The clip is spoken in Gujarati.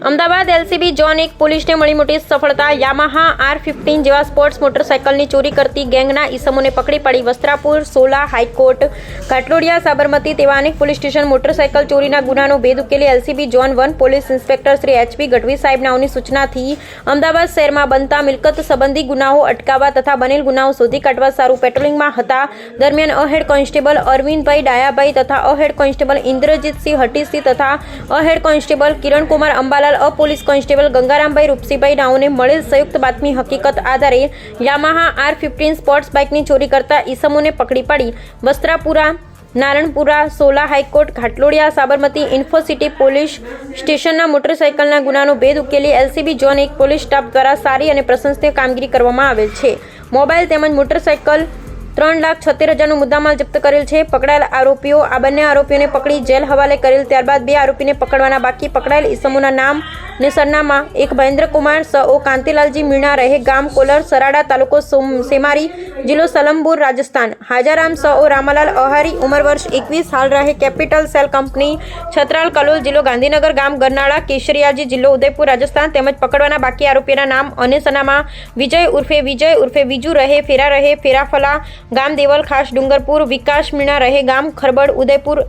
અમદાવાદ એલસીબી ઝોન 1 પોલીસને મળી મોટી સફળતા। યામાહા R15 જેવા સ્પોર્ટ્સ મોટરસાયકલની ચોરી કરતી ગેંગના ઈસમોને પકડી પાડી। વસ્ત્રાપુર, સોલા, હાઈકોર્ટ, ઘાટલોડિયા, સાબરમતી તેવા અનેક પોલીસ સ્ટેશન મોટરસાયકલ ચોરીના ગુનાનો ભેદ ઉકેલી LCB zone 1 police inspector Shri HB Gadhvi સાહેબનાઓની સૂચનાથી અમદાવાદ શહેરમાં બનતા મિલકત સંબંધી ગુનાઓ અટકાવવા તથા બનેલ ગુનાઓ શોધી કાઢવા સારું પેટ્રોલિંગમાં હતા। દરમિયાન અહેડ કોન્સ્ટેબલ અરવિંદભાઈ ડાયાભાઈ તથા અહેડ કોન્સ્ટેબલ ઇન્દ્રજીતસિંહ હટીસિંહ તથા head constable Kirankumar Ambalal, police constable Gangarambhai Rupsibhai નાઓને મળેલ સંયુક્ત બાતમી હકીકત આધારે યામાહા R15 સ્પોર્ટ્સ બાઇકની ચોરી કરતા ઈસમોને પકડી પાડી વસ્ત્રાપુરા, નારણપુરા, સોલા, હાઈકોર્ટ, ઘાટલોડિયા, સાબરમતી, ઇન્ફોસિટી પોલીસ સ્ટેશનના મોટરસાયકલના ગુનાનો ભેદ ઉકેલી એલસીબી ઝોન 1 પોલીસ સ્ટાફ દ્વારા સારી અને પ્રશંસનીય કામગીરી કરવામાં આવેલ છે। મોબાઈલ તેમજ મોટરસાયકલ 3,76,000નો મુદ્દામાલ જપ્ત કરેલ છે। પકડાયેલ આરોપીઓ આ બંને આરોપીઓને પકડી જેલ હવાલે કરેલ। ત્યારબાદ બે આરોપીને પકડવાના બાકી। પકડાયેલ ઈસમોના નામ ને સરનામા: એક મહેન્દ્રકુમાર સઓ કાંતિલાલજી મીણા, રહે ગામ કોલર, સરાડા, તાલુકો સેમારી, જિલ્લો સલમપુર, રાજસ્થાન; હાજારામ સઓ રામાલાલ અહારી, ઉંમર વર્ષ 21, હાલ રહે capital cell company, Chhatral, Kalol, જિલ્લો ગાંધીનગર, ગામ ગરનાળા, કેશરિયાજી, જિલ્લો ઉદયપુર, રાજસ્થાન। તેમજ પકડવાના બાકી આરોપીના નામ અને સરનામા: વિજય ઉર્ફે વિજુ, રહે ફેરાફલા, ગામ દેવલ ખાસ, ડુંગરપુર; વિકાસ મીણા, રહે ગામ ખરબડ, ઉદયપુર।